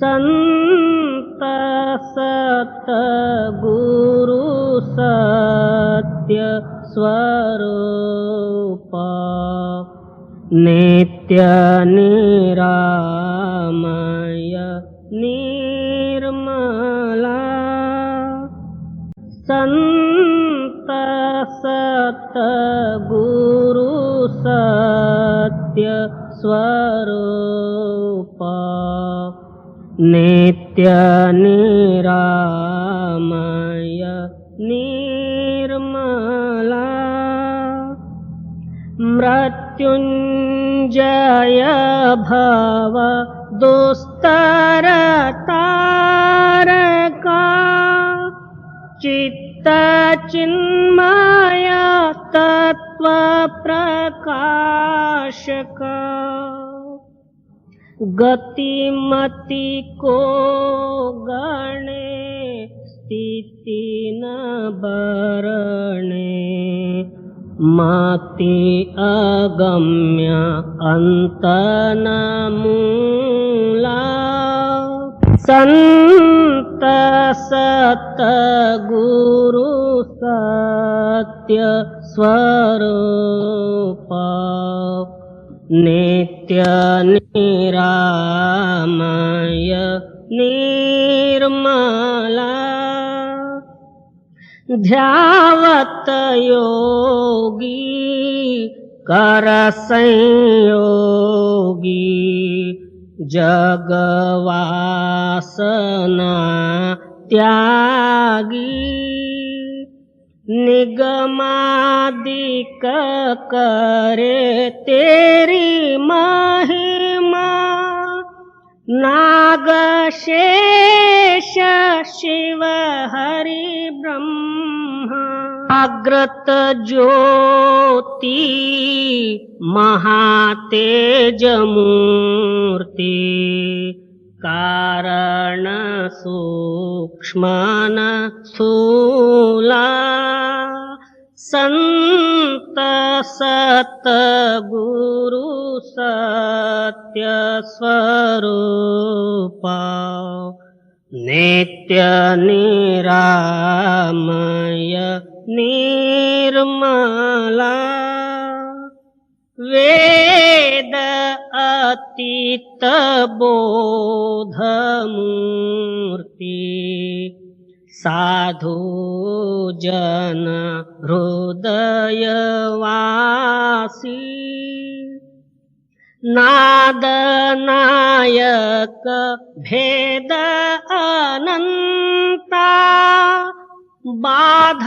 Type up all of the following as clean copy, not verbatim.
संत सतगुरु सत्य स्वरूप नित्य निरामय निर्मला संत सतगुरु सत्य स्वरूप नित्य निरामय निर्मला मृत्युंजय भव दुस्तर तारका चित्त चिन्मय तत्व प्रकाशका गतिमति को गणे स्थिति न बरणे मति अगम्य अंत न मूला संत सतगुरु सत्य स्वरूप नित्य निरामय निर्मला ध्यावत योगी कर संयोगी जगवासना त्यागी निगमादिक करे तेरी महिमा नाग शेष शिव हरि ब्रह्मा अग्रत ज्योति महातेज मूर्ति कारण सूक्ष्मन स्थूला संत सतगुरु सत्य स्वरूप नित्य निरामय निर्मला वेद अतीत बोध मूर्ति साधु जन हृदय वासी नाद नायक भेद अनंता बाध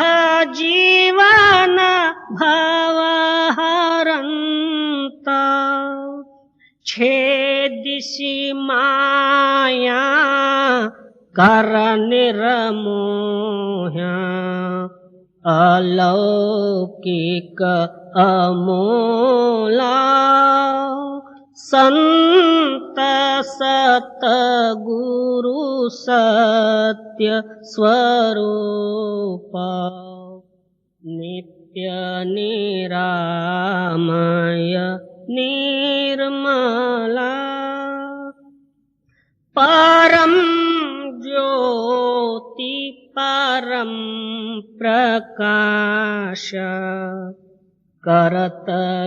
जीवन भव हरंता छेदिसि माया कर निर्मोह्या अलौकिक अमोला संत सतगुरु सत्य स्वरूप नित्य निरामय निर्मला परम ज्योति परम प्रकाश करतलामृत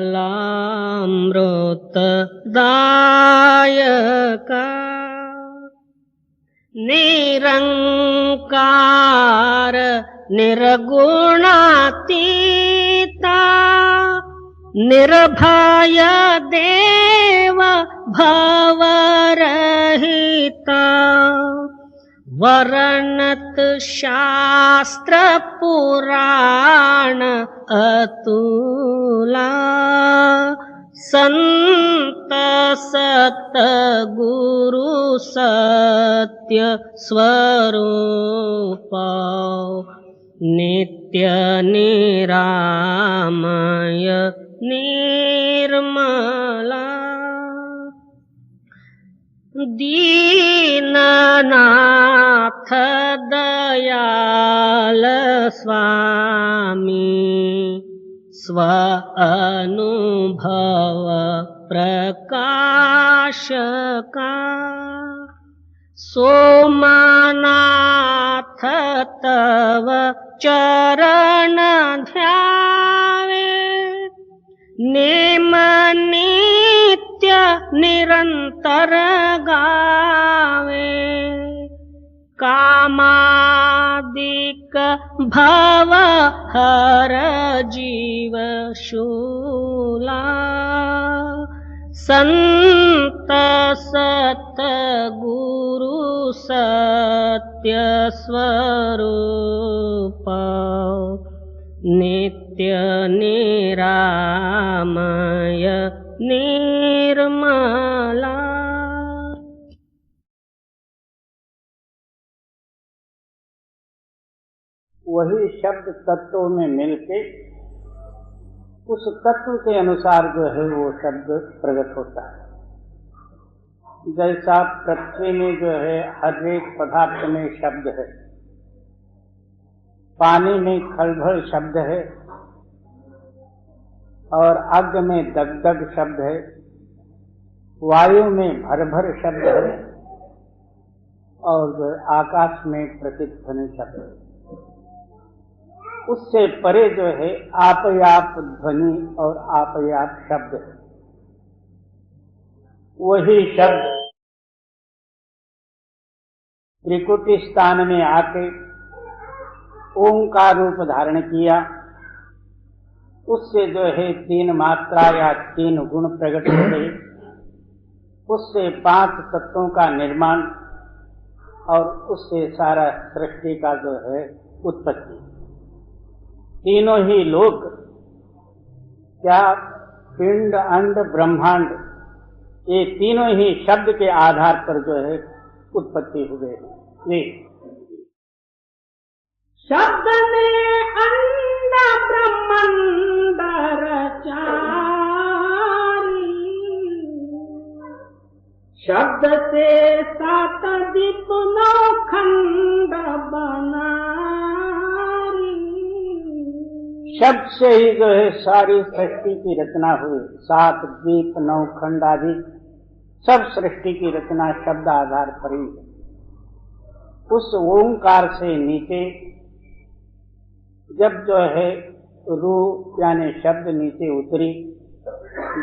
दायका निरंकार निर्गुणातीता निर्भय देव भवरहिता वर्णत शास्त्र पुराण अतुला संत सतगुरु सत्य स्वरूप नित्य निरामय निर्मला दीननाथ दयाल स्वामी स्व अनुभव प्रकाश का सोमनाथ तव चरण ध्यावे नेम नित्य निरंतर गावे कामादिक भव हर जीव शूला संत सत गुरु सत्य स्वरूप नित्य निरामय निर्मला। वही शब्द तत्वों में मिलके उस तत्व के अनुसार जो है वो शब्द प्रकट होता है। जैसा पृथ्वी में जो है हर एक पदार्थ में शब्द है, पानी में खलबल शब्द है और आग में दगदग शब्द है, वायु में भर शब्द है और आकाश में प्रतिध्वनि शब्द है। उससे परे जो है आपयाप ध्वनि और आपयाप शब्द है। वही शब्द त्रिकुटी स्थान में आके ओंकार रूप धारण किया, उससे जो है 3 मात्रा या 3 गुण प्रकट हो गए, उससे 5 तत्वों का निर्माण और उससे सारा सृष्टि का जो है उत्पत्ति। तीनों ही लोक, क्या पिंड अंड ब्रह्मांड, ये तीनों ही शब्द के आधार पर जो है उत्पत्ति हो गए। ये शब्द ने अंड ब्रह्मांड रचारी, शब्द से 7 दीप 9 खंड बना, शब्द से ही जो है सारी सृष्टि की रचना हुई। 7 द्वीप 9 खंड आदि सब सृष्टि की रचना शब्द आधार पर ही है। उस ओंकार से नीचे जब जो है रूह यानी शब्द नीचे उतरी,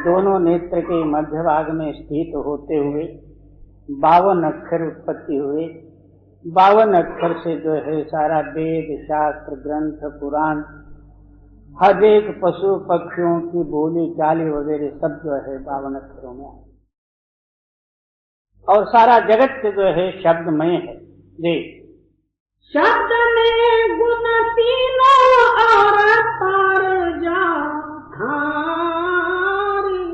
दोनों नेत्र के मध्य भाग में स्थित होते हुए 52 अक्षर उत्पत्ति हुए। 52 अक्षर से जो है सारा वेद शास्त्र ग्रंथ पुराण, हर एक पशु पक्षियों की बोली चाली वगैरह सब जो है 52 अक्षरों में, और सारा जगत जो है शब्दमय है। देख शब्द में गुण तीनों और पर जा धारी,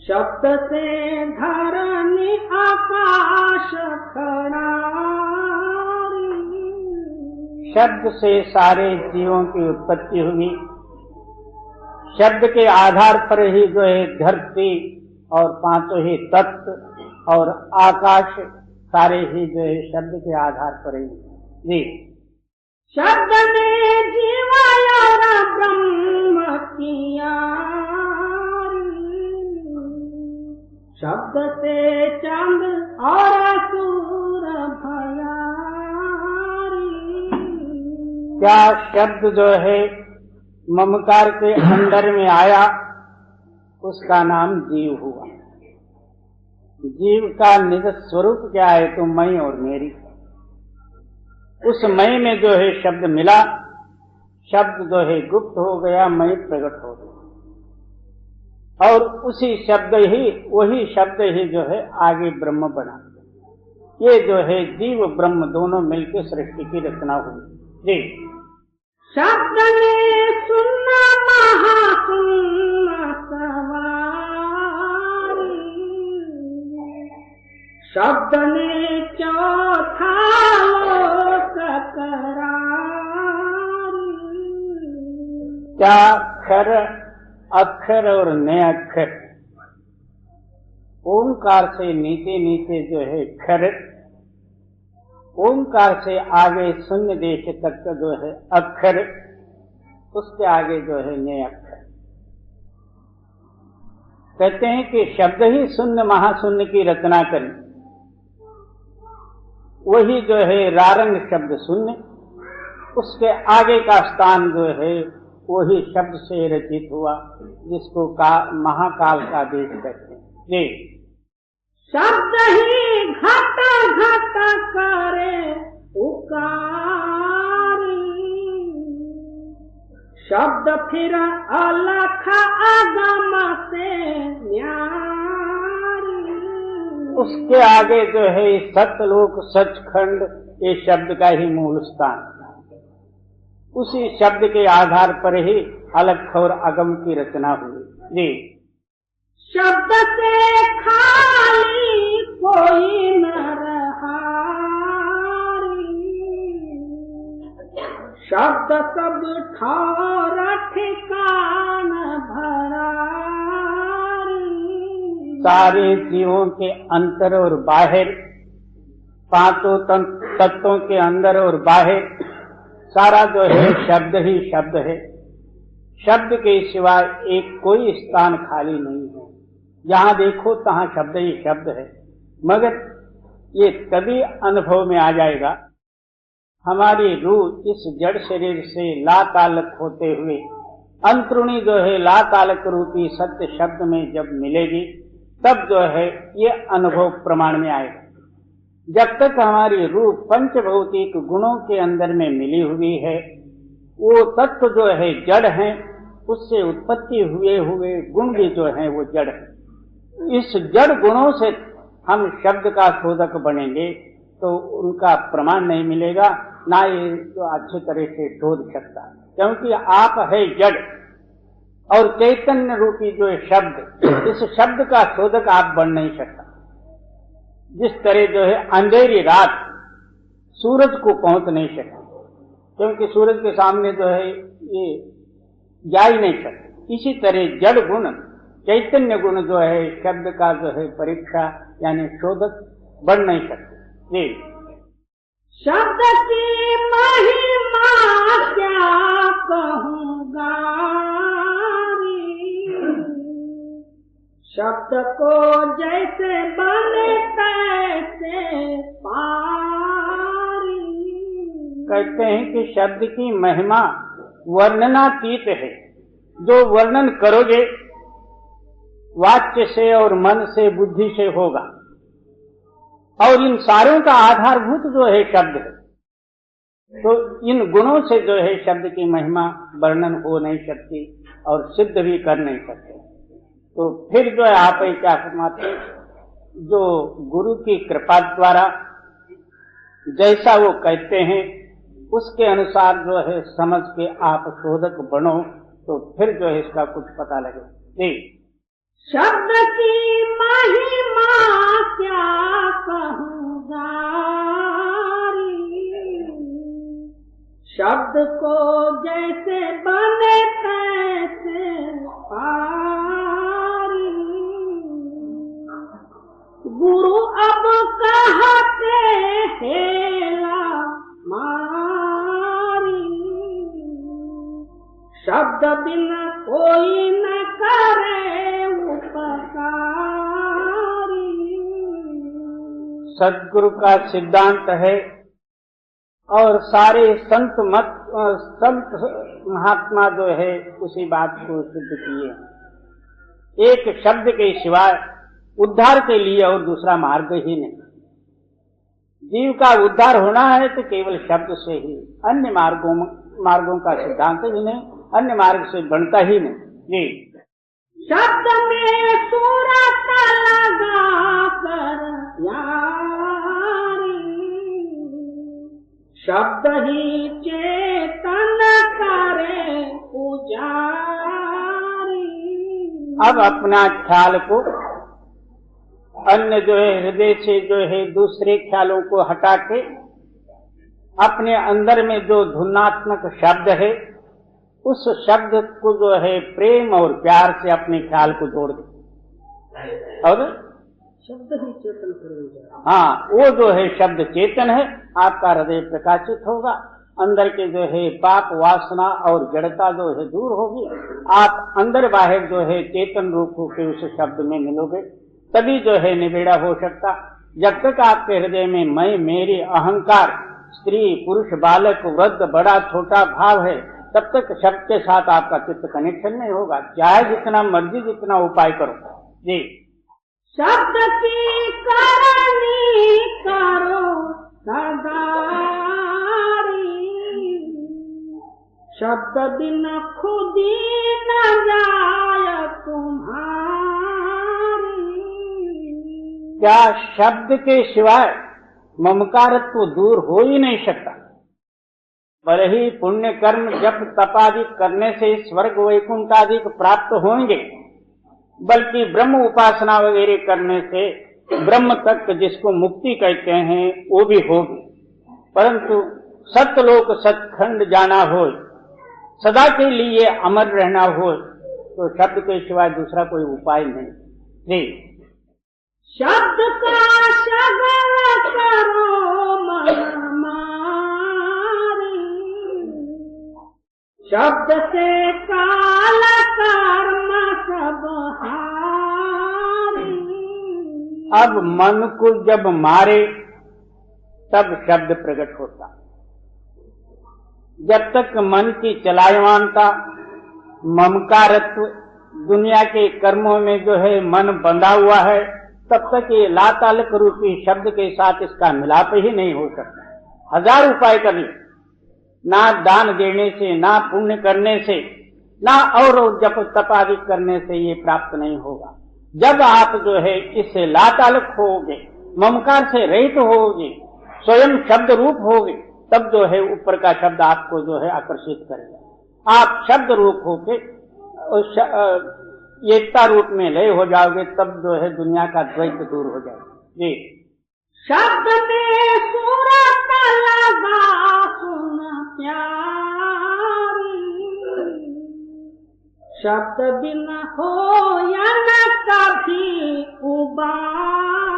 शब्द से धरनी आकाश खड़ारी, शब्द से सारे जीवों की उत्पत्ति हुई। शब्द के आधार पर ही जो है धरती और 5 ही तत्व और आकाश सारे ही जो है शब्द के आधार पर ही। जी शब्द ने जीवाया ब्रह्म किया, शब्द से चांद और सूर भया। क्या शब्द जो है ममकार के अंदर में आया, उसका नाम जीव हुआ। जीव का निज स्वरूप क्या है? तो मैं और मेरी। उस मैं में जो है शब्द मिला, शब्द जो है गुप्त हो गया, मैं प्रकट हो गया, और उसी शब्द ही, वही शब्द ही जो है आगे ब्रह्म बना। ये जो है जीव ब्रह्म दोनों मिलकर सृष्टि की रचना हुई। जी शब्द ने सुनना महासुन्न सवारी, शब्द ने चौथा लोक करारी। क्या खर अक्षर और नए अक्षर ओंकार से नीचे नीचे जो है खर, ओंकार से आगे शून्य देश तक जो है अक्षर, उसके आगे जो है नए अक्षर। कहते हैं कि शब्द ही शून्य महाशून्य की रचना करी। वही जो है रारंग शब्द शून्य, उसके आगे का स्थान जो है वही शब्द से रचित हुआ, जिसको महाकाल का देश कहते हैं। जी, शब्द ही घाटा घाटा करे पुकार, शब्द फिर अलख आगम से न्यारी। उसके आगे जो है सतलोक सचखंड, ये शब्द का ही मूल स्थान, उसी शब्द के आधार पर ही अलख और अगम की रचना हुई। जी, शब्द से खाली कोई न रहारी, शब्द सब ठौर ठिकान भरारी। सारे जीवों के अंतर और बाहर, पांचों तत्वों के अंदर और बाहर सारा जो है शब्द ही शब्द है। शब्द के सिवाय एक कोई स्थान खाली नहीं है, जहां देखो तहां शब्द ही शब्द है। मगर ये तभी अनुभव में आ जाएगा, हमारी रूह इस जड़ शरीर से लातालक होते हुए अंतरुणी जो है लातालक रूपी सत्य शब्द में जब मिलेगी, तब जो है ये अनुभव प्रमाण में आएगा। जब तक हमारी रूह पंचभौतिक गुणों के अंदर में मिली हुई है, वो तत्व जो है जड़ है, उससे उत्पत्ति हुए गुण भी जो है वो जड़ है। इस जड़ गुणों से हम शब्द का शोधक बनेंगे तो उनका प्रमाण नहीं मिलेगा, ना ये जो अच्छी तरह से शोध सकता, क्योंकि आप है जड़ और चैतन्य रूपी जो शब्द, इस शब्द का शोधक आप बन नहीं सकता। जिस तरह जो है अंधेरी रात सूरज को पहुंच नहीं सकती, क्योंकि सूरज के सामने जो है ये जा ही नहीं सकती। इसी तरह जड़ गुण चैतन्य गुण जो है शब्द का जो है परीक्षा यानी शोधक बन नहीं सकते। जी, शब्द की महिमा क्या कहूँगा, शब्द को जैसे बने तैसे पारी। कहते हैं कि शब्द की महिमा वर्णनातीत है। जो वर्णन करोगे वाक्य से और मन से बुद्धि से होगा, और इन सारों का आधारभूत जो है शब्द है, तो इन गुणों से जो है शब्द की महिमा वर्णन हो नहीं सकती और सिद्ध भी कर नहीं सकते। तो फिर जो है आप क्या फरमाते, जो गुरु की कृपा द्वारा जैसा वो कहते हैं उसके अनुसार जो है समझ के आप शोधक बनो, तो फिर जो है इसका कुछ पता लगे। जी, शब्द की महिमा क्या कहूँगा, शब्द को जैसे बने तैसे पारी। गुरु अब कहते हेला मारी, शब्द बिना कोई न करे उपकारी। सदगुरु का सिद्धांत है और सारे संत महात्मा जो है उसी बात को सिद्ध किए। एक शब्द के सिवाय उद्धार के लिए और दूसरा मार्ग ही नहीं। जीव का उद्धार होना है तो केवल शब्द से ही, अन्य मार्गों का सिद्धांत ही नहीं, अन्य मार्ग से बनता ही नहीं। जी, शब्द में सूरत लगा कर यारी, शब्द ही चेतन करे पुजारी। अब अपना ख्याल को अन्य जो है हृदय से जो है दूसरे ख्यालों को हटा के अपने अंदर में जो धुनात्मक शब्द है उस शब्द को जो है प्रेम और प्यार से अपने ख्याल को जोड़ दे, और शब्द ही चेतन करेगा। हाँ, वो जो है शब्द चेतन है, आपका हृदय प्रकाशित होगा, अंदर के जो है पाप वासना और जड़ता जो है दूर होगी, आप अंदर बाहर जो है चेतन रूप के उस शब्द में मिलोगे, तभी जो है निबेड़ा हो सकता। जब तक आपके हृदय में मैं, मेरे, अहंकार, स्त्री, पुरुष, बालक, वृद्ध, बड़ा, छोटा भाव है, तब तक शब्द के साथ आपका चित्त कनेक्शन नहीं होगा, चाहे जितना मर्जी जितना उपाय करो। जी, शब्द की करनी करो सदारी, शब्द बिना खुदी न जाय तुम्हारी। क्या शब्द के सिवाय ममकारत्व दूर हो ही नहीं सकता। भले ही पुण्य कर्म जप तपादि करने से स्वर्ग वैकुंठ आदि प्राप्त होंगे, बल्कि ब्रह्म उपासना वगैरह करने से ब्रह्म तक जिसको मुक्ति कहते हैं वो भी होगी, परंतु सतलोक सतखंड जाना हो, सदा के लिए अमर रहना हो, तो शब्द के सिवाय दूसरा कोई उपाय नहीं। जी, शब्द का शगल करो मन मारी, शब्द से काल कर्म सब हारी। अब मन को जब मारे तब शब्द प्रकट होता। जब तक मन की चलायमानता, ममकारत्व, दुनिया के कर्मों में जो है मन बंधा हुआ है, तब तक ये लातालक रूपी शब्द के साथ इसका मिलाप ही नहीं हो सकता। हजार उपाय कर ले, ना दान देने से, ना पुण्य करने से, ना और जप तप आदि करने से ये प्राप्त नहीं होगा। जब आप जो है इससे लातालक होगे, ममकार से रहित होगे, स्वयं शब्द रूप होगे, तब जो है ऊपर का शब्द आपको जो है आकर्षित करेगा। आप शब्द रूप होके एकता रूप में लय हो जाओगे, तब जो है दुनिया का द्वैत दूर हो जाएगा। जी, शब्द में सूरत लगा सुन प्यारी, शब्द बिना हो या न कभी उबारी,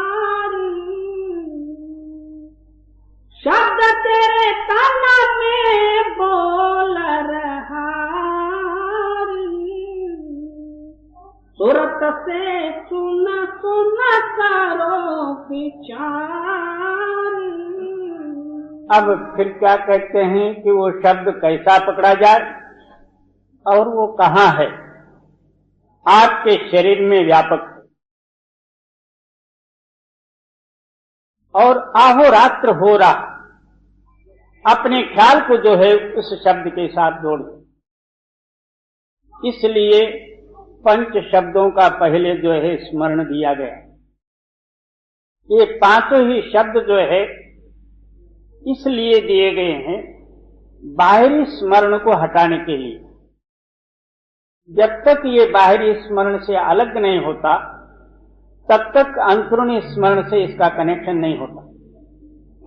शब्द तेरे तन में बोल रहा, सूरत से सुन सुन करो विचार। अब फिर क्या कहते हैं कि वो शब्द कैसा पकड़ा जाए और वो कहाँ है? आपके शरीर में व्यापक है और अहोरात्र हो रहा। अपने ख्याल को जो है उस शब्द के साथ जोड़ दो। इसलिए पंच शब्दों का पहले जो है स्मरण दिया गया। ये पांचों ही शब्द जो है इसलिए दिए गए हैं बाहरी स्मरण को हटाने के लिए। जब तक ये बाहरी स्मरण से अलग नहीं होता, तब तक अंतरूणी स्मरण से इसका कनेक्शन नहीं होता।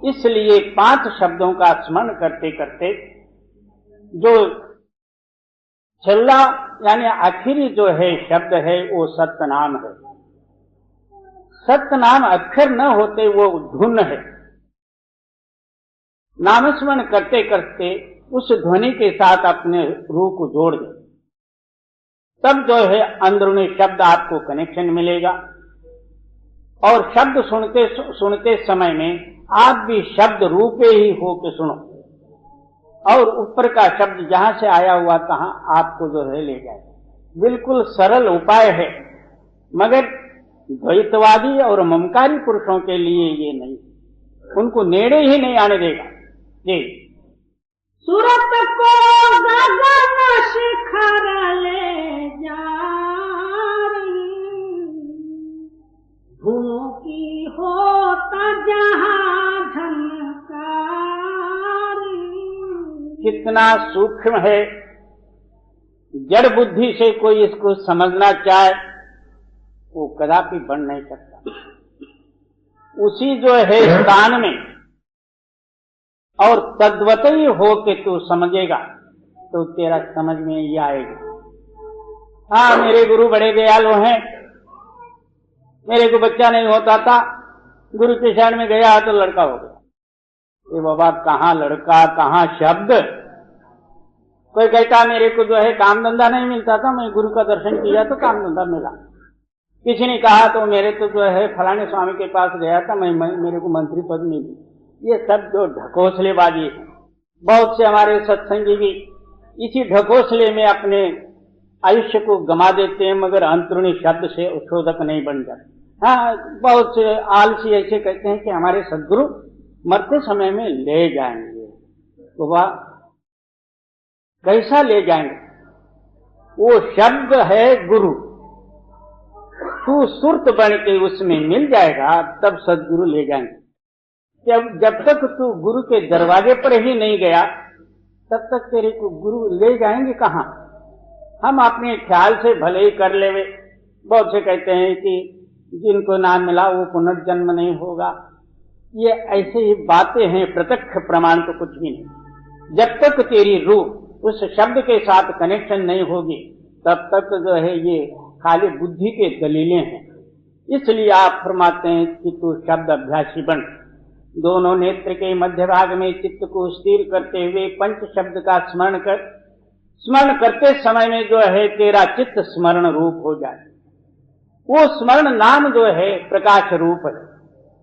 इसलिए पांच शब्दों का स्मरण करते करते जो छल्ला यानी आखिरी जो है शब्द है वो सत्य नाम है। सत्य नाम अक्षर न होते वो धुन है। नामस्मरण करते करते उस ध्वनि के साथ अपने रूह को जोड़ दे, तब जो है अंदरूनी शब्द आपको कनेक्शन मिलेगा। और शब्द सुनते सुनते समय में आप भी शब्द रूपे ही होके सुनो, और ऊपर का शब्द जहां से आया हुआ कहां आपको जो है ले जाए। बिल्कुल सरल उपाय है, मगर द्वैतवादी और ममकारी पुरुषों के लिए ये नहीं, उनको नेड़े ही नहीं आने देगा। जी, सूरत को गगन शिखर ले जा रही, धुनों की होता जहां झनकारी। कितना सूक्ष्म है। जड़ बुद्धि से कोई इसको समझना चाहे वो कदापि बन नहीं सकता। उसी जो है स्थान में और तद्वत ही हो के तू समझेगा तो तेरा समझ में ये आएगा। हाँ, मेरे गुरु बड़े दयालु हैं, मेरे को बच्चा नहीं होता था, गुरु के शरण में गया तो लड़का हो गया। ये बाबा कहाँ लड़का कहाँ शब्द। कोई कहता मेरे को जो है काम धंधा नहीं मिलता था, मैं गुरु का दर्शन किया तो काम धंधा मिला। किसी ने कहा तो मेरे तो जो है फलाने स्वामी के पास गया था, मेरे को मंत्री पद मिली। ये सब जो ढकोसलेबाजी है। बहुत से हमारे सत्संगी भी इसी ढकोसले में अपने आयुष्य को गमा देते हैं, मगर अंतरूणी शब्द से शोधक नहीं बन जाते। हाँ, बहुत से आलसी ऐसे कहते हैं कि हमारे सद्गुरु मरते समय में ले जाएंगे। तो वह कैसा ले जाएंगे? वो शब्द है गुरु, तू सुरत बन के उसमें मिल जाएगा, तब सद्गुरु ले जाएंगे। जब तक तू गुरु के दरवाजे पर ही नहीं गया, तब तक तेरे को गुरु ले जाएंगे कहाँ? हम अपने ख्याल से भले ही कर लेवे। बहुत से कहते हैं कि जिनको नाम मिला वो पुनर्जन्म नहीं होगा। ये ऐसे ही बातें हैं, प्रत्यक्ष प्रमाण तो कुछ भी नहीं। जब तक तेरी रूह उस शब्द के साथ कनेक्शन नहीं होगी, तब तक जो है ये खाली बुद्धि के दलीलें हैं। इसलिए आप फरमाते हैं कि तू शब्द अभ्यासी बन। दोनों नेत्र के मध्य भाग में चित्त को स्थिर करते हुए पंच शब्द का स्मरण कर, स्मरण करते समय में जो है तेरा चित्त स्मरण रूप हो जाए। वो स्मरण नाम जो है प्रकाश रूप है।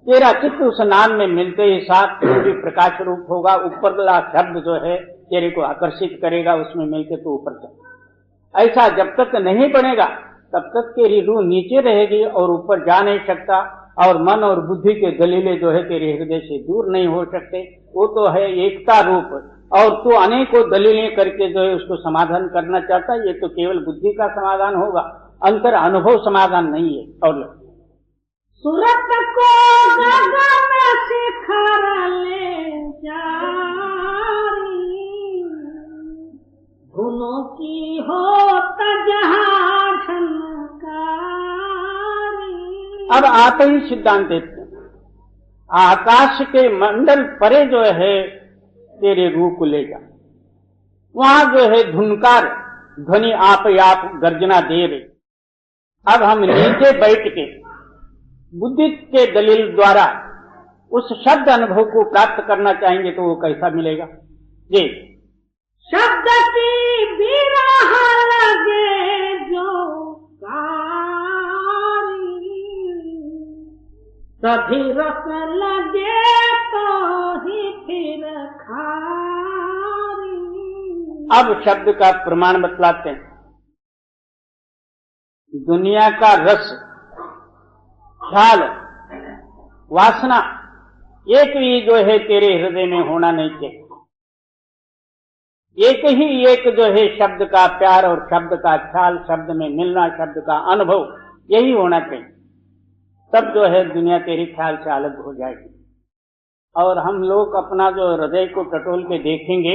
तेरा चित्त उस नाम में मिलते ही साथ भी प्रकाश रूप होगा। ऊपरला शब्द जो है तेरे को आकर्षित करेगा, उसमें मिलकर तो ऊपर चल। ऐसा जब तक नहीं बनेगा तब तक तेरी रूह नीचे रहेगी और ऊपर जा नहीं सकता, और मन और बुद्धि के दलीले जो है तेरे हृदय से दूर नहीं हो सकते। वो तो है एकता रूप, और तू अनेकों दलीलें करके जो है उसको समाधान करना चाहता है। ये तो केवल बुद्धि का समाधान होगा, अंतर अनुभव समाधान नहीं है। और सूरत को गगन शिखर ले जारी, धुनों की होत जहां झनकारी। अब आते ही सिद्धांत देते हैं, आकाश के मंडल परे जो है तेरे रूह को ले जा। वहां जो है धुनकार ध्वनि आप गर्जना दे रही। अब हम नीचे बैठ के बुद्धि के दलील द्वारा उस शब्द अनुभव को प्राप्त करना चाहेंगे तो वो कैसा मिलेगा? जी, शब्द की बिरह लगे जो कारी, सभी रस लगे तो ही फिर खारी। अब शब्द का प्रमाण बतलाते हैं। दुनिया का रस, ख्याल, वासना एक ही जो है तेरे हृदय में होना नहीं चाहिए। एक ही एक जो है शब्द का प्यार और शब्द का ख्याल, शब्द में मिलना, शब्द का अनुभव, यही होना चाहिए। तब जो है दुनिया तेरी ख्याल से अलग हो जाएगी। और हम लोग अपना जो हृदय को टटोल के देखेंगे,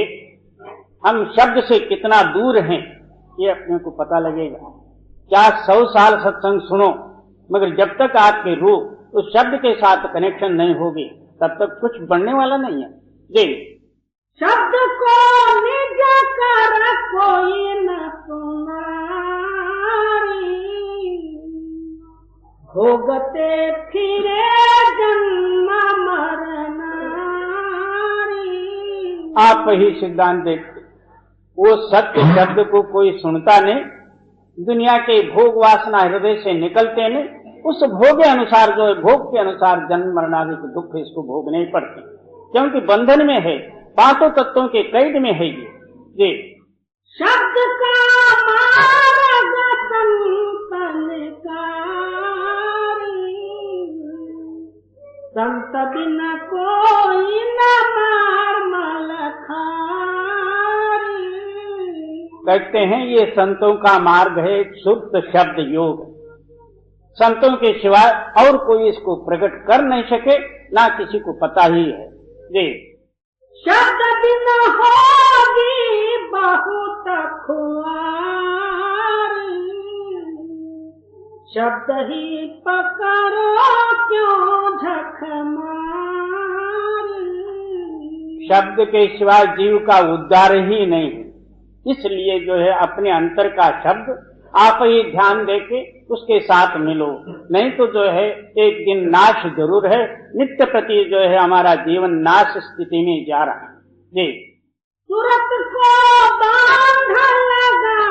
हम शब्द से कितना दूर हैं ये अपने को पता लगेगा। क्या 100 साल सत्संग सुनो, मगर जब तक आपकी रूह उस शब्द के साथ कनेक्शन नहीं होगी तब तक कुछ बनने वाला नहीं है। जी, शब्द को निज कर कोई न सुनारी, भोगते फिरे जन्म मरनारी। आप ही सिद्धांत देखते, वो सत्य शब्द को कोई सुनता नहीं। दुनिया के भोग वासना हृदय से निकलते नहीं। उस भोग के अनुसार जो है, भोग के अनुसार जन्म मरणादि के दुख इसको भोगने ही पड़ते, क्योंकि बंधन में है, पांचों तत्वों के कैद में है ये। जी, शब्द का मार्ग संतनकारी, संत बिना कोई न मार खारी। कहते हैं ये संतों का मार्ग है, शुद्ध शब्द योग। संतों के सिवाय और कोई इसको प्रकट कर नहीं सके, ना किसी को पता ही है। जी, शब्द बिना होगी बहुत खुआरी, शब्द ही पकड़ो क्यों झक मारी। शब्द के सिवाय जीव का उद्धार ही नहीं है। इसलिए जो है अपने अंतर का शब्द आप ही ध्यान देके उसके साथ मिलो, नहीं तो जो है एक दिन नाश जरूर है। नित्य प्रति जो है हमारा जीवन नाश स्थिति में जा रहा है। जी, सूरत को बांध लगा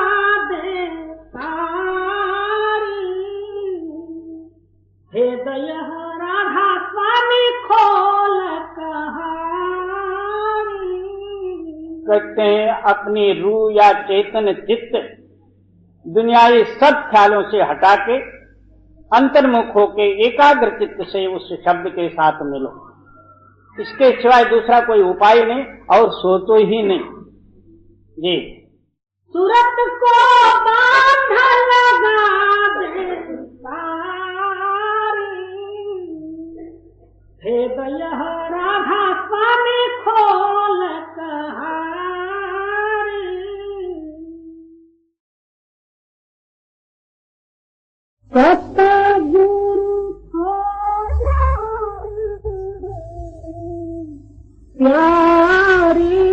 दे सारी, हे दया राधा स्वामी खोल कहानी। कहते हैं अपनी रूह या चेतन चित्त दुनियावी सब ख्यालों से हटा के अंतर्मुख होके एकाग्र चित्त से उस शब्द के साथ मिलो। इसके सिवाय दूसरा कोई उपाय नहीं और सोचो ही नहीं। जी सूरत को बांधा लगा दे सारी। हे दया राधा स्वामी खोल कहानी। सतगुरु प्यारी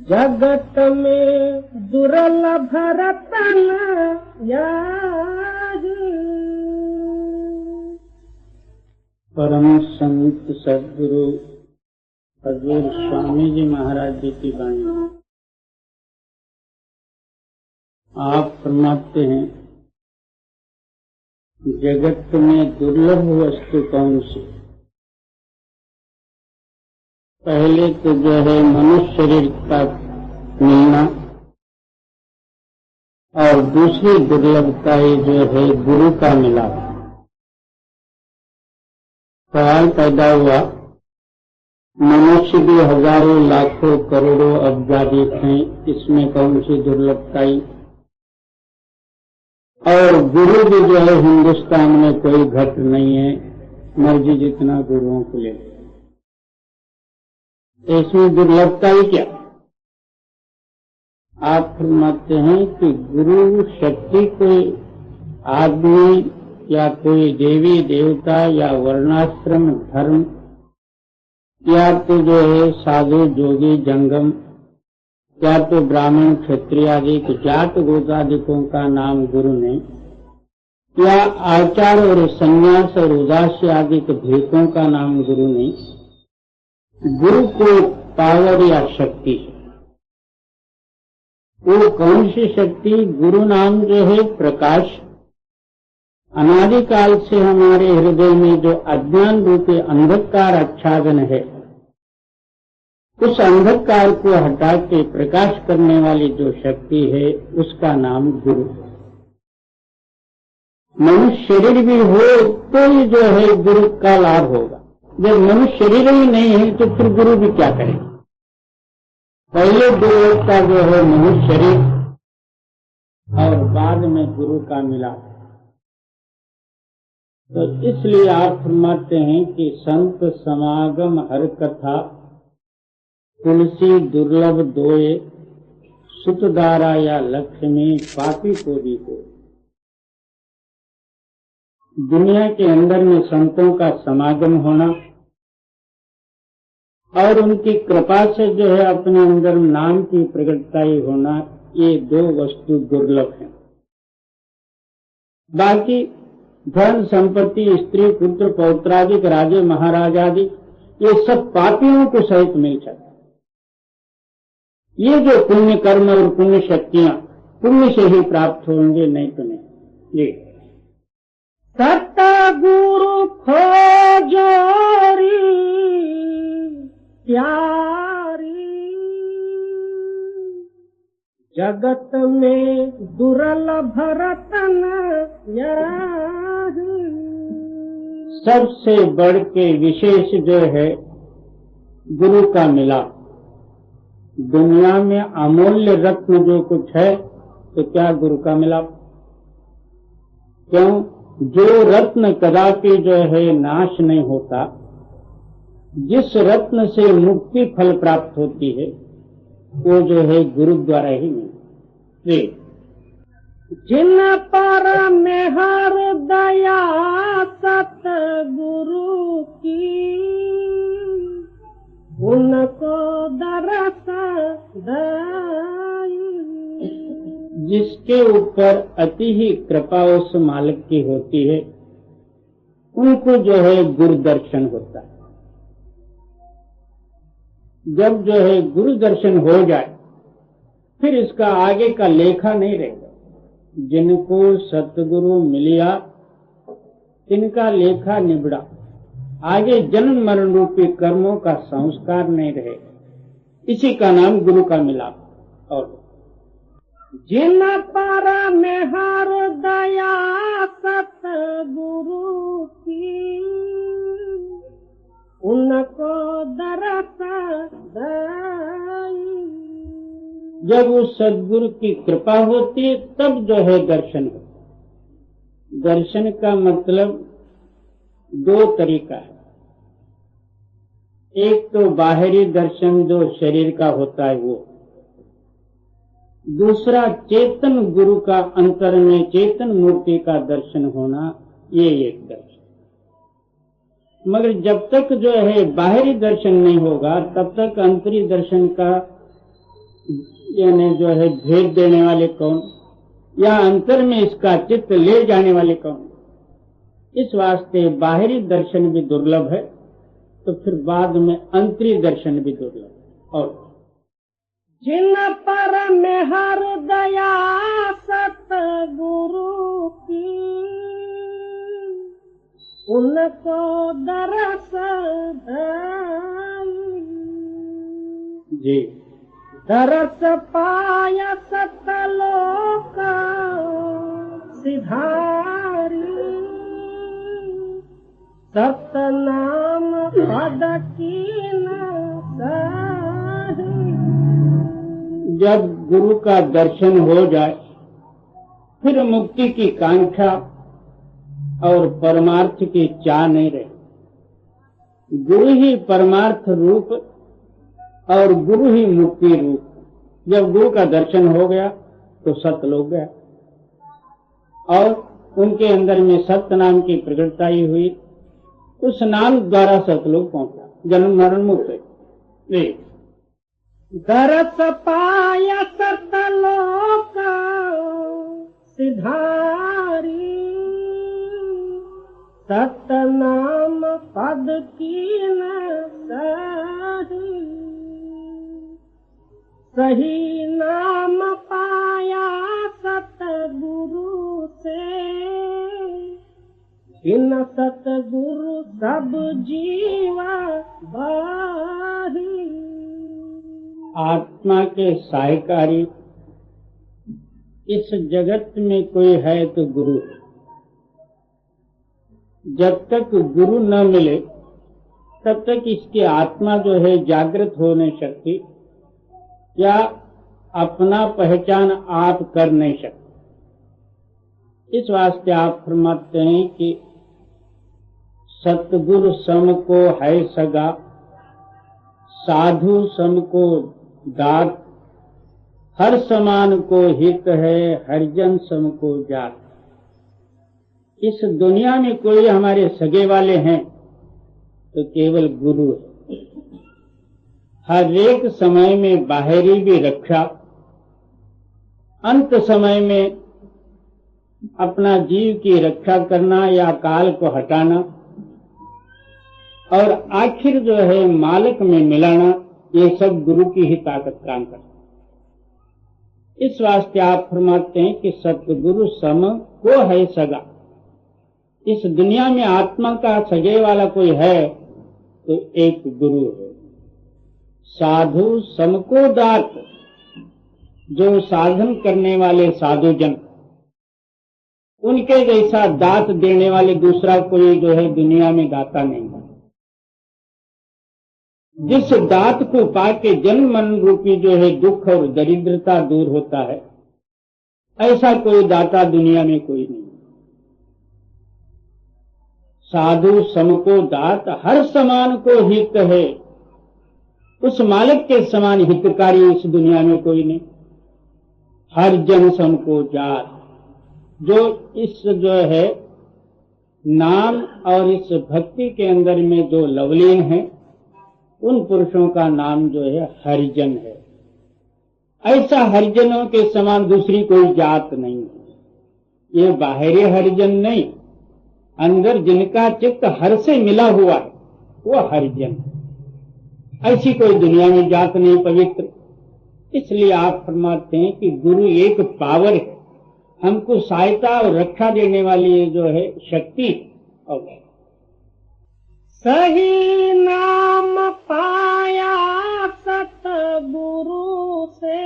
जगत में दुर्लभ रतन यारी। परम संत सदगुरु हजूर स्वामी जी महाराज जी की वाणी। आप फरमाते हैं जगत में दुर्लभ वस्तु कौन सी? पहले तो जो है मनुष्य शरीर का मिलना और दूसरी दुर्लभता जो है गुरु का मिलाप। सवाल पैदा हुआ मनुष्य भी हजारों लाखों करोड़ों अब्जाधिक हैं, इसमें कौन सी दुर्लभताई? और गुरु भी जो है हिंदुस्तान में कोई घट नहीं है, मर्जी जितना गुरुओं को ले। इसमें दुर्लभता ही क्या? आप फरमाते हैं कि गुरु शक्ति कोई आदमी या कोई देवी देवता या वर्णाश्रम धर्म या तो जो है साधु जोगी जंगम या तो ब्राह्मण क्षत्रिय आदि जात गोत्रादिकों का नाम गुरु नहीं, या आचार और संन्यास और उदासी आदि के भेदों का नाम गुरु नहीं। गुरु को पावर या शक्ति है। वो कौन सी शक्ति? गुरु नाम जो है प्रकाश। अनादिकाल से हमारे हृदय में जो अज्ञान रूपी अंधकार आच्छादन है, उस अंधकार को हटा के प्रकाश करने वाली जो शक्ति है उसका नाम गुरु। मनुष्य शरीर भी हो तो ही जो है गुरु का लाभ होगा। जब मनुष्य शरीर ही नहीं है तो फिर गुरु भी क्या करेगा? पहले दुर्लभता जो है मनुष्य शरीर और बाद में गुरु का मिलाप। तो इसलिए आप फरमाते हैं कि संत समागम हर कथा तुलसी दुर्लभ दोए सुतदारा या लक्ष्मी पापी को भी हो। दुनिया के अंदर में संतों का समागम होना और उनकी कृपा से जो है अपने अंदर नाम की प्रकटताई होना, ये दो वस्तु दुर्लभ हैं। बाकी धन संपत्ति स्त्री पुत्र पौत्रादिक राजे महाराजादि ये सब पापियों को सहित मिल सकता। ये जो पुण्य कर्म और पुण्य शक्तियां पुण्य से ही प्राप्त होंगे, नहीं तो नहीं। ये सतगुरु खोजोरी प्यारी जगत में दुर्लभ रतन यारी। सबसे बढ़ के विशेष जो है गुरु का मिलाप। दुनिया में अमूल्य रत्न जो कुछ है तो क्या गुरु का मिलाप? क्यों? जो रत्न कदापि जो है नाश नहीं होता, जिस रत्न से मुक्ति फल प्राप्त होती है वो जो है गुरु द्वारा ही मिलती। जिन पर मेहर दया सतगुरु की उनको दरस दाई। जिसके ऊपर अति ही कृपा उस मालिक की होती है उनको जो है गुरु दर्शन होता है। जब जो है गुरु दर्शन हो जाए फिर इसका आगे का लेखा नहीं रहेगा। जिनको सतगुरु मिलिया तिनका लेखा निबड़ा, आगे जन्म मरण रूपी कर्मों का संस्कार नहीं रहे, इसी का नाम गुरु का मिलाप। और जिन पर में हर दया सतगुरु की, उनको दरस दई। जब उस सदगुरु की कृपा होती है तब जो है दर्शन हो। दर्शन का मतलब दो तरीका है। एक तो बाहरी दर्शन जो शरीर का होता है वो, दूसरा चेतन गुरु का अंतर में चेतन मूर्ति का दर्शन होना, ये एक दर्शन। मगर जब तक जो है बाहरी दर्शन नहीं होगा तब तक अंतरी दर्शन का यानी जो है भेद देने वाले कौन, या अंतर में इसका चित्त ले जाने वाले कौन। इस वास्ते बाहरी दर्शन भी दुर्लभ है तो फिर बाद में अंतरी दर्शन भी दुर्लभ। और जिन पर में हर दया सतगुरु की, उनको दरस दई। जी, दरस पाय सतलोक सिधारी, सतनाम पद कीन सही। जब गुरु का दर्शन हो जाए फिर मुक्ति की कांक्षा और परमार्थ की चाह नहीं रहे। गुरु ही परमार्थ रूप और गुरु ही मुक्ति रूप। जब गुरु का दर्शन हो गया तो सतलोक गया और उनके अंदर में सत्य नाम की प्रकटता ही हुई। उस नाम द्वारा सतलोक पहुंचा, जन्म मरण मुक्त। दरस पाय सतलोक सिधारी, सतनाम पद कीन सही। सही नाम पाया सतगुरु से, इन सतगुरु सब जीवा बाही। आत्मा के सहायकारी इस जगत में कोई है तो गुरु है। जब तक गुरु न मिले तब तक इसकी आत्मा जो है जागृत हो नहीं सकती या अपना पहचान आप कर नहीं सकते। इस वास्ते आप फरमाते हैं कि सतगुरु सम को है सगा, साधु सम को दात, हर समान को हित है, हरिजन सम को जात। इस दुनिया में कोई हमारे सगे वाले हैं तो केवल गुरु है। हर एक समय में बाहरी भी रक्षा, अंत समय में अपना जीव की रक्षा करना या काल को हटाना और आखिर जो है मालिक में मिलाना, ये सब गुरु की ही ताकत काम करता है। इस वास्ते आप फरमाते हैं कि सतगुरु सम को है सगा। इस दुनिया में आत्मा का सगे वाला कोई है तो एक गुरु है। साधु सम को दात, जो साधन करने वाले साधुजन, उनके जैसा दात देने वाले दूसरा कोई जो है दुनिया में दाता नहीं है। जिस दात को पाके जन्म मरण रूपी जो है दुख और दरिद्रता दूर होता है, ऐसा कोई दाता दुनिया में कोई नहीं। साधु सम को दात, हर समान को हित है। उस मालिक के समान हितकारी इस दुनिया में कोई नहीं। हर जन सम को जात, जो इस जो है नाम और इस भक्ति के अंदर में जो लवलीन है, उन पुरुषों का नाम जो है हरिजन है। ऐसा हरिजनों के समान दूसरी कोई जात नहीं है। ये बाहरी हरिजन नहीं, अंदर जिनका चित्त हर से मिला हुआ है वो हरिजन। ऐसी कोई दुनिया में जात नहीं पवित्र। इसलिए आप फरमाते हैं कि गुरु एक पावर है हमको सहायता और रक्षा देने वाली ये जो है शक्ति। और सही नाम पाया सतगुरु से,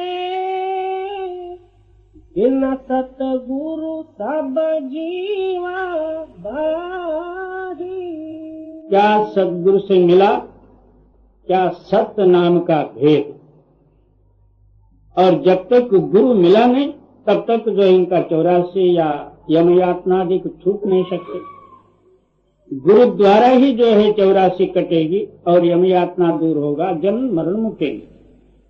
बिन सतगुरु सब जीवा बाही। क्या सतगुरु से मिला, क्या सत्य नाम का भेद। और जब तक गुरु मिला नहीं तब तक जो इनका 84 या यम यातना आदि को छूट नहीं सकते। गुरु द्वारा ही जो है 84 कटेगी और यम यातना दूर होगा, जन्म मरण मुक्ति।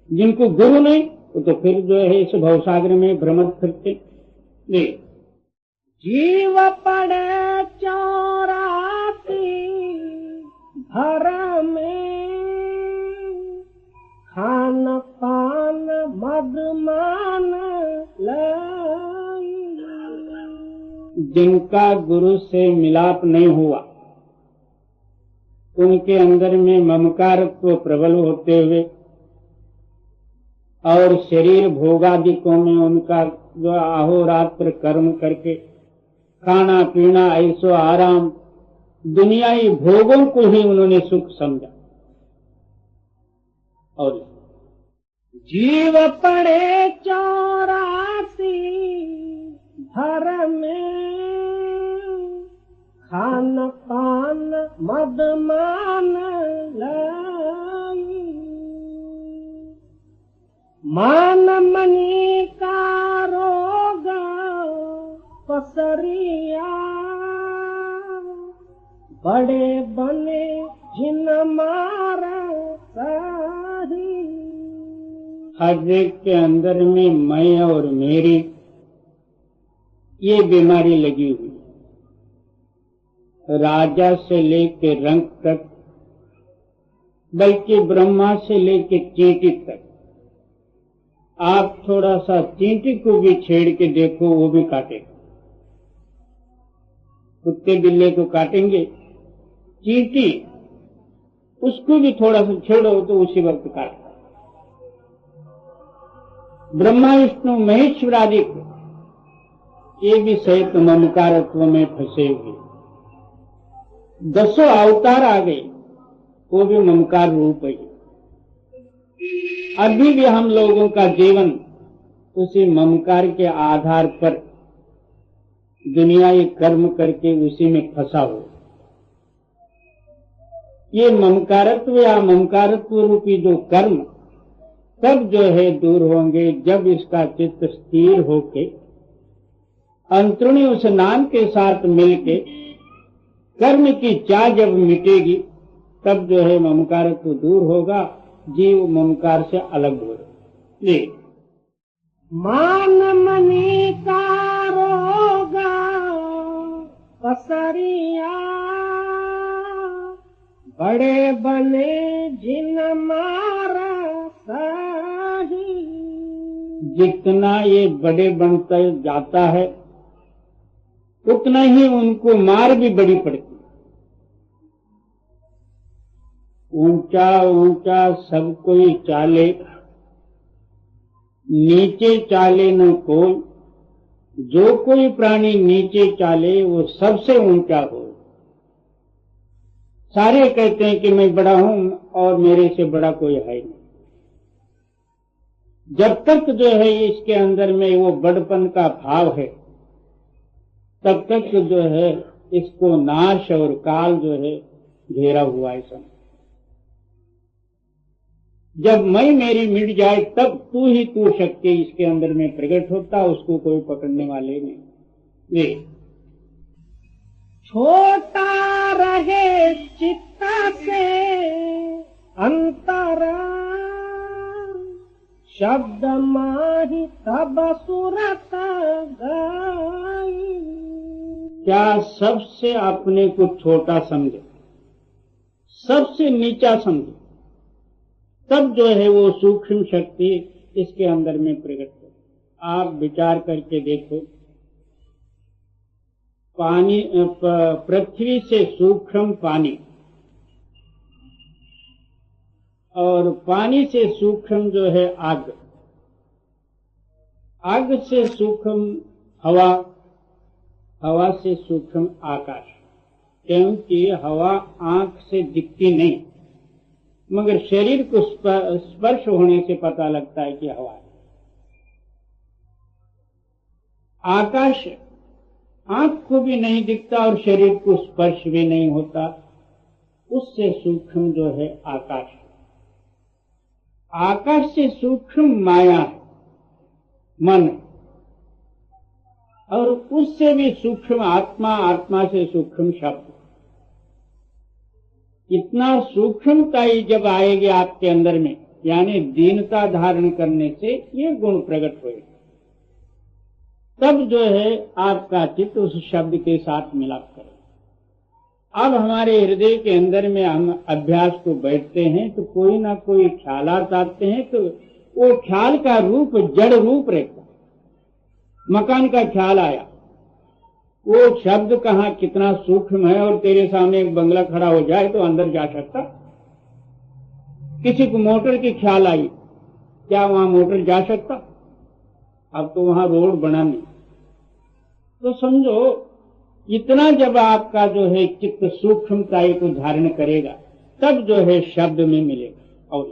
जिनको गुरु नहीं वो तो फिर जो है इस भवसागर में भ्रमण फिरते। जीव पड़े 84 भर में, खान पान मद मान लाई। जिनका गुरु से मिलाप नहीं हुआ उनके अंदर में ममकारत्व प्रबल होते हुए और शरीर भोगादिकों में उनका जो अहोरात्र कर्म करके खाना पीना ऐसो आराम दुनियाई भोगों को ही उन्होंने सुख समझा। और जीव पड़े 84 भर में, खान पान मद मान लाई। मान मनी का रोग पसरिया, बड़े बने जिन मारा साही। हर एक के अंदर में मैं और मेरी ये बीमारी लगी हुई। राजा से लेके रंक तक, बल्कि ब्रह्मा से लेके चींटी तक। आप थोड़ा सा चींटी को भी छेड़ के देखो वो भी काटेगा। कुत्ते बिल्ले को काटेंगे, चींटी उसको भी थोड़ा सा छेड़ो तो उसी वक्त काटेगा। ब्रह्मा विष्णु महेश्वर आदि को ये भी सहित ममकारत्व में फंसे हुए। 10 अवतार आ गए वो भी ममकार रूप है। अभी भी हम लोगों का जीवन उसी ममकार के आधार पर दुनियाई कर्म करके उसी में फंसा हो। ये ममकारत्व या ममकारत्व रूपी जो कर्म तब जो है दूर होंगे जब इसका चित्त स्थिर होके अंतरुणी उस नाम के साथ मिलके कर्म की चाह जब मिटेगी तब जो है ममकारत्व दूर होगा, जीव ममकार से अलग हो। मान मनी का रोगा पसरिया, बड़े बने जिन मारा साही। जितना ये बड़े बनता जाता है उतना ही उनको मार भी बड़ी पड़ती। ऊंचा ऊंचा सब कोई चाले, नीचे चाले न कोई। जो कोई प्राणी नीचे चाले वो सबसे ऊंचा हो। सारे कहते हैं कि मैं बड़ा हूं और मेरे से बड़ा कोई है नहीं। जब तक जो है इसके अंदर में वो बड़पन का भाव है तब तक जो है इसको नाश और काल जो है घेरा हुआ है। सब जब मैं मेरी मिट जाए तब तू ही तू शक्ति इसके अंदर में प्रकट होता, उसको कोई पकड़ने वाले नहीं। वे छोटा रहे चित्ता से अंतरा, शब्द माही तब सुरत गाई। क्या सबसे अपने को छोटा समझे, सबसे नीचा समझे, तब जो है वो सूक्ष्म शक्ति इसके अंदर में प्रकट हो। आप विचार करके देखो, पानी पृथ्वी से सूक्ष्म पानी और पानी से सूक्ष्म जो है आग, आग से सूक्ष्म हवा, हवा से सूक्ष्म आकाश, क्योंकि हवा आंख से दिखती नहीं, मगर शरीर को स्पर्श होने से पता लगता है कि हवा है। आकाश आंख को भी नहीं दिखता और शरीर को स्पर्श भी नहीं होता, उससे सूक्ष्म जो है आकाश। आकाश से सूक्ष्म माया है, मन, और उससे भी सूक्ष्म आत्मा, आत्मा से सूक्ष्म शब्द। इतना सूक्ष्मता ही जब आएगी आपके अंदर में, यानी दीनता धारण करने से ये गुण प्रकट होएगा, तब जो है आपका चित्त उस शब्द के साथ मिलाप करे। अब हमारे हृदय के अंदर में हम अभ्यास को बैठते हैं तो कोई ना कोई ख्यालात आते हैं, तो वो ख्याल का रूप जड़ रूप रहता। मकान का ख्याल आया, वो शब्द कहाँ कितना सूक्ष्म है, और तेरे सामने एक बंगला खड़ा हो जाए तो अंदर जा सकता। किसी को मोटर की ख्याल आई, क्या वहां मोटर जा सकता? अब तो वहां रोड बना नहीं। तो समझो, इतना जब आपका जो है चित्त सूक्ष्मता को धारण करेगा, तब जो है शब्द में मिलेगा। और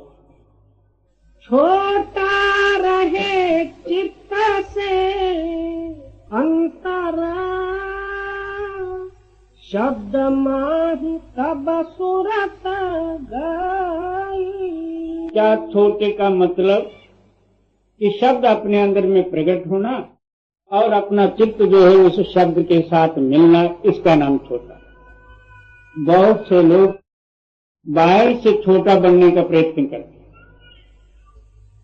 छोटा रहे चित्त से अंतरा, शब्द माही तब सुरत गई। क्या छोटे का मतलब कि शब्द अपने अंदर में प्रकट होना और अपना चित्त जो है उस शब्द के साथ मिलना, इसका नाम छोटा। बहुत से लोग बाहर से छोटा बनने का प्रयत्न करते हैं।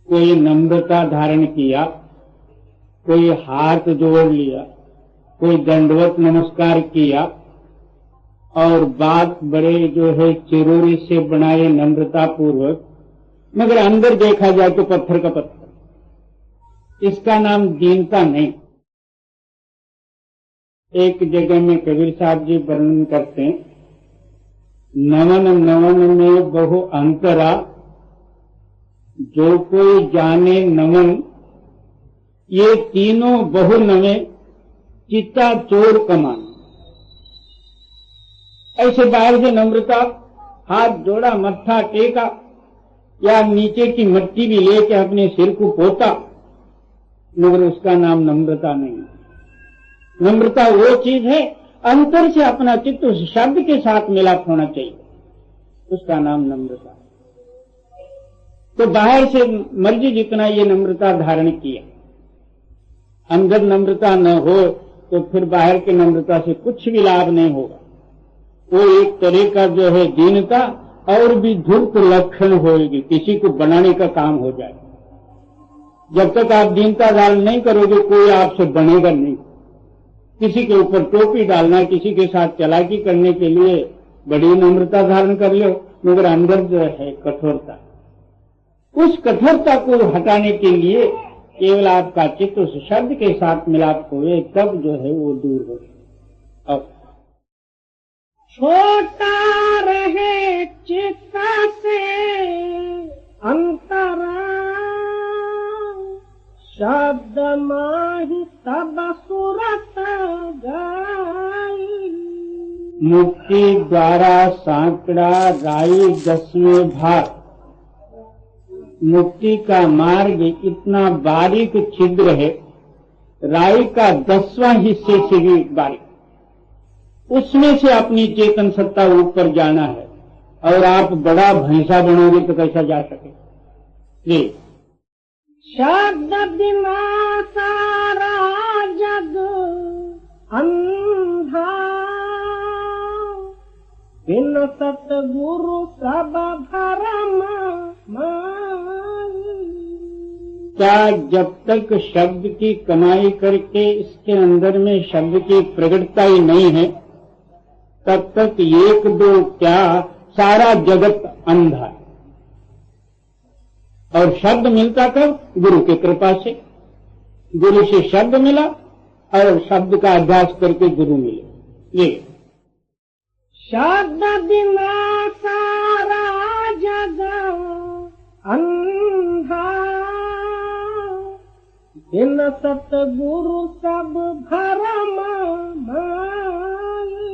कोई नम्रता धारण किया, कोई हाथ जोड़ लिया, कोई दंडवत नमस्कार किया, और बात बड़े जो है चिरोरी से बनाए नम्रता पूर्वक, मगर अंदर देखा जाए तो पत्थर का पत्थर। इसका नाम दीनता नहीं। एक जगह में कबीर साहब जी वर्णन करते हैं, नवन नवन में बहु अंतरा, जो कोई जाने नमन, ये तीनों बहु नवे, चित्ता चोर कमान। ऐसे बाहर से नम्रता, हाथ जोड़ा, मत्था टेका, या नीचे की मिट्टी भी लेके अपने सिर को पोता, मगर उसका नाम नम्रता नहीं। नम्रता वो चीज है, अंतर से अपना चित्त उस शब्द के साथ मिलाप होना चाहिए, उसका नाम नम्रता। तो बाहर से मर्जी जितना ये नम्रता धारण किया, अंदर नम्रता न हो तो फिर बाहर की नम्रता से कुछ भी लाभ नहीं होगा। वो एक तरह का जो है दीनता और भी धूर्त लक्षण होगी, किसी को बनाने का काम हो जाए। जब तक आप दीनता धारण नहीं करोगे, कोई आपसे बनेगा नहीं। किसी के ऊपर टोपी डालना, किसी के साथ चालाकी करने के लिए बड़ी नम्रता धारण कर लो, मगर अंदर जो है कठोरता, उस कठोरता को हटाने के लिए केवल आपका चित्त उस शब्द के साथ मिलाप हुए, तब जो है वो दूर हो। अब छोटा रहे चित्त से अंतरा, शब्द माही तब सुरत गई। मुक्ति द्वारा सांकड़ा राई 10वें भाग। मुक्ति का मार्ग इतना बारीक छिद्र है, राई का 10वां हिस्से से भी बारीक। उसमें से अपनी चेतन सत्ता ऊपर जाना है, और आप बड़ा भैंसा बनोगे तो कैसा जा सके। जी, शब्द बिना सारा जग अंधा, बिन सतगुरु सब भरम माई। क्या जब तक शब्द की कमाई करके इसके अंदर में शब्द की प्रकटता ही नहीं है, तब तक एक दो क्या सारा जगत अंधा है। और शब्द मिलता कब? गुरु की कृपा से। गुरु से शब्द मिला और शब्द का अभ्यास करके गुरु मिले। ये शब्द बिना सारा जग अंधा, इन सतगुरु सब भरम माई,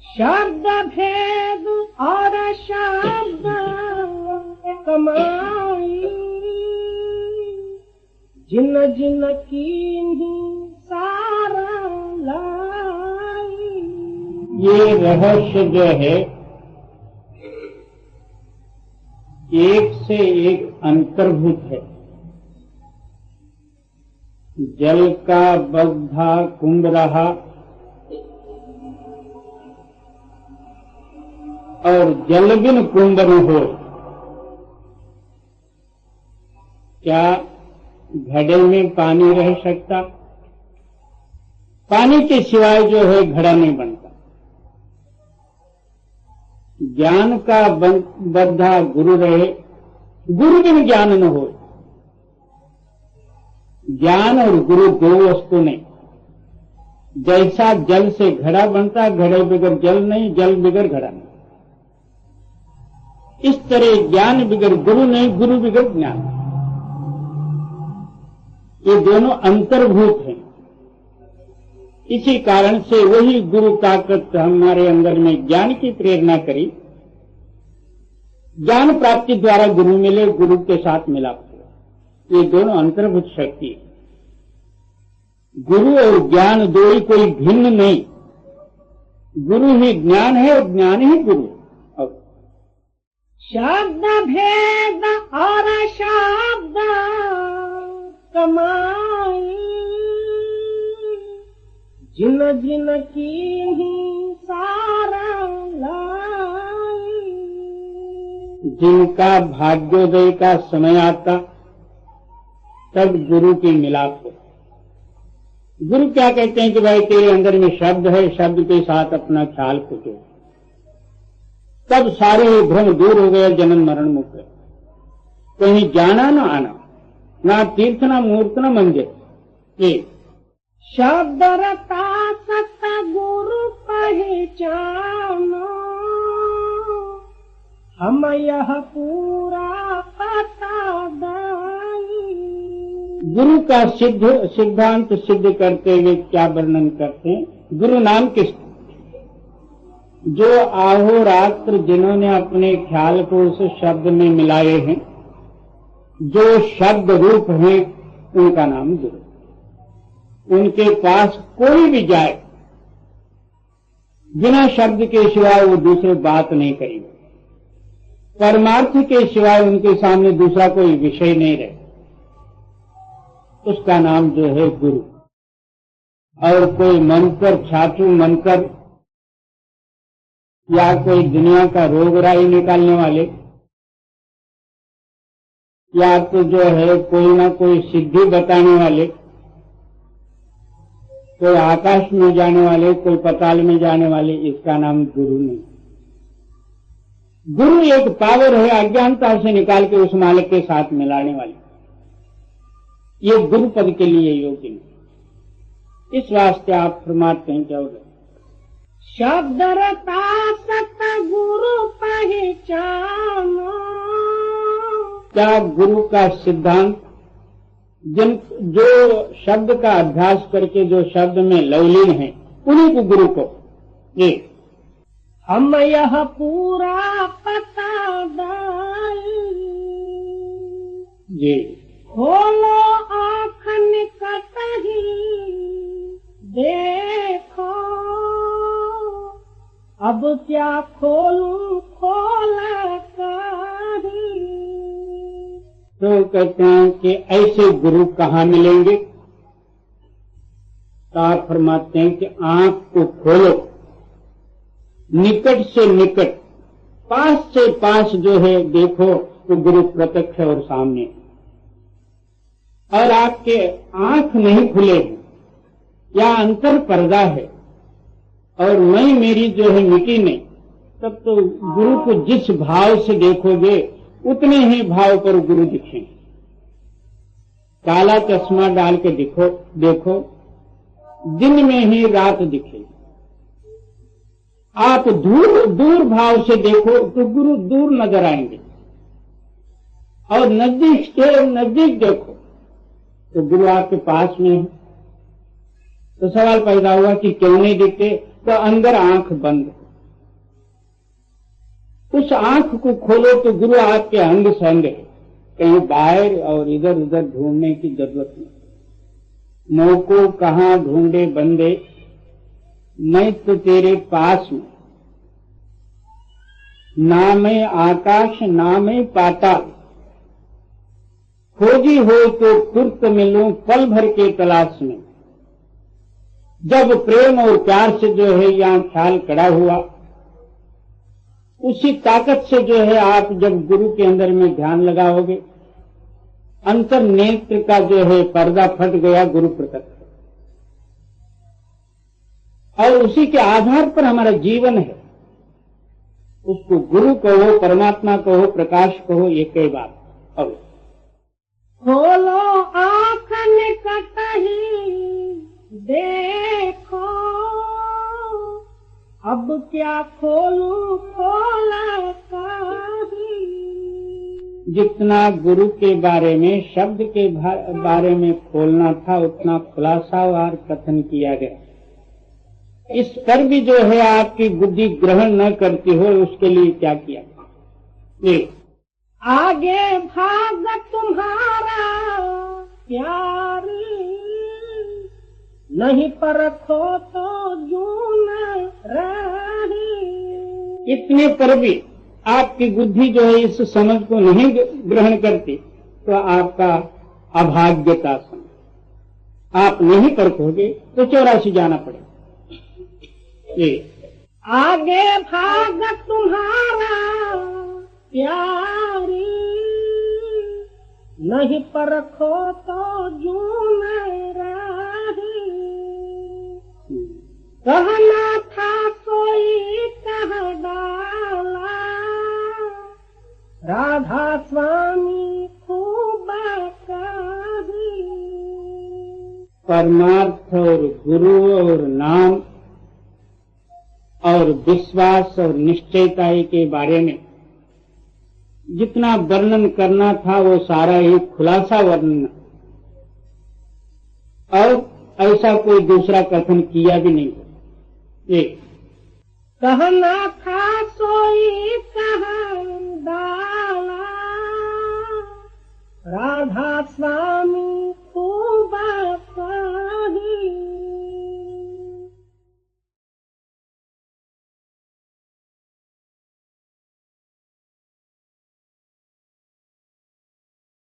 शब्द भेद और शब्द कमाई, जिन जिन कीन्ही सारा लाई। ये रहस्य जो है एक से एक अंतर्भूत है। जल का बद्धा कुंभ रहा और जल बिन कुंभ न हो। क्या घड़े में पानी रह सकता? पानी के सिवाय जो है घड़ा नहीं बनता। ज्ञान का बद्धा गुरु रहे, गुरु बिन ज्ञान न हो। ज्ञान और गुरु दो वस्तु नहीं। जैसा जल से घड़ा बनता, घड़े बिगर जल नहीं, जल बिगर घड़ा नहीं। इस तरह ज्ञान बिगर गुरु नहीं, गुरु बिगर ज्ञान। ये दोनों अंतर्भूत हैं। इसी कारण से वही गुरु ताकत हमारे अंदर में ज्ञान की प्रेरणा करी। ज्ञान प्राप्ति द्वारा गुरु मिले, गुरु के साथ मिलाप हुआ। ये दोनों अंतर्भूत शक्ति है। गुरु और ज्ञान दो ही कोई भिन्न नहीं। गुरु ही ज्ञान है और ज्ञान ही गुरु। शब्द भेद और शब्द कमाई, जिन जिन कीन्ही सारा लाई। जिनका भाग्योदय का समय आता तब गुरु की मिलाप हो। गुरु क्या कहते हैं कि भाई तेरे अंदर में शब्द है, शब्द के साथ अपना ख्याल फूटो। तब सारे भ्रम दूर हो गए, जन्म मरण मुक्त। कहीं जाना न आना, ना तीर्थ न मूर्त न मंदिर। ये शब्द रता सत गुरु पहचानो, हम यह पूरा पता दाई। गुरु का सिद्धांत सिद्ध करते हुए क्या वर्णन करते हैं? गुरु नाम किस जो अहोरात्र जिन्होंने अपने ख्याल को उस शब्द में मिलाए हैं, जो शब्द रूप है, उनका नाम गुरु। उनके पास कोई भी जाए, बिना शब्द के सिवाय वो दूसरे बात नहीं करेंगे। परमार्थ के सिवाय उनके सामने दूसरा कोई विषय नहीं रहे। उसका नाम जो है गुरु। और कोई मंत्र, छाछू मंत्र या कोई दुनिया का रोग राई निकालने वाले, या तो जो है कोई ना कोई सिद्धि बताने वाले, कोई आकाश में जाने वाले, कोई पाताल में जाने वाले, इसका नाम गुरु नहीं। गुरु एक पावर है अज्ञानता से निकाल के उस मालिक के साथ मिलाने वाली। ये गुरु पद के लिए योग्य नहीं। इस वास्ते आप फरमाते हैं क्या होगा? शब्द रता सत गुरु पहचानो। क्या गुरु का सिद्धांत जो शब्द का अभ्यास करके जो शब्द में लवलीन है, उन्हीं को गुरु को ये हम यह पूरा पता दाई। जी खोलो आँख निकट ही देखो, अब क्या खोलूं खोला कहीं। तो कहते हैं कि ऐसे गुरु कहाँ मिलेंगे? तो आप फरमाते हैं कि आंख को खोलो, निकट से निकट, पास से पास जो है देखो तो गुरु प्रत्यक्ष और सामने। और आपके आंख नहीं खुले हैं या अंतर पर्दा है और मैं मेरी जो है मिटी नहीं, तब तो गुरु को जिस भाव से देखोगे उतने ही भाव पर गुरु दिखेंगे। काला चश्मा डाल के देखो दिन में ही रात दिखेगी। आप दूर दूर भाव से देखो तो गुरु दूर नजर आएंगे। और नजदीक से नजदीक देखो तो गुरु आपके पास में है। तो सवाल पैदा हुआ कि क्यों नहीं दिखते? तो अंदर आंख बंद है। उस आंख को खोलो तो गुरु आपके अंग संग है, कहीं बाहर और इधर उधर ढूंढने की जरूरत नहीं। मोह को कहाँ ढूंढे बंदे, मैं तो तेरे पास हूं। ना मैं आकाश ना मैं पाताल, खोजी हो तो तुरंत मिलूं पल भर के तलाश में। जब प्रेम और प्यार से जो है यहाँ ख्याल खड़ा हुआ, उसी ताकत से जो है आप जब गुरु के अंदर में ध्यान लगाओगे, अंतर नेत्र का जो है पर्दा फट गया, गुरु प्रकट। और उसी के आधार पर हमारा जीवन है। उसको गुरु कहो, परमात्मा कहो, प्रकाश कहो, ये कई बात। अब खोलो आँख निकट ही देखो, अब क्या खोलूं खोला काहे। जितना गुरु के बारे में, शब्द के बारे में खोलना था, उतना खुलासा और कथन किया गया। इस पर भी जो है आपकी बुद्धि ग्रहण न करती हो, उसके लिए क्या किया? आगे भाग तुम्हारा प्यार, नहीं परखो तो जून रही। इतने पर भी आपकी बुद्धि जो है इस समझ को नहीं ग्रहण करती, तो आपका अभाग्यता समझ। आप नहीं परखोगे तो 84 जाना पड़ेगा। आगे भाग तुम्हारा प्यारी, नहीं परखो तो जून रही। कहना था कोई कह डाला, राधा स्वामी खूब कही। परमार्थ और गुरु और नाम और विश्वास और निश्चयता के बारे में जितना वर्णन करना था, वो सारा ही खुलासा वर्णन, और ऐसा कोई दूसरा कथन किया भी नहीं। कहना था सोई कह डाला, राधा स्वामी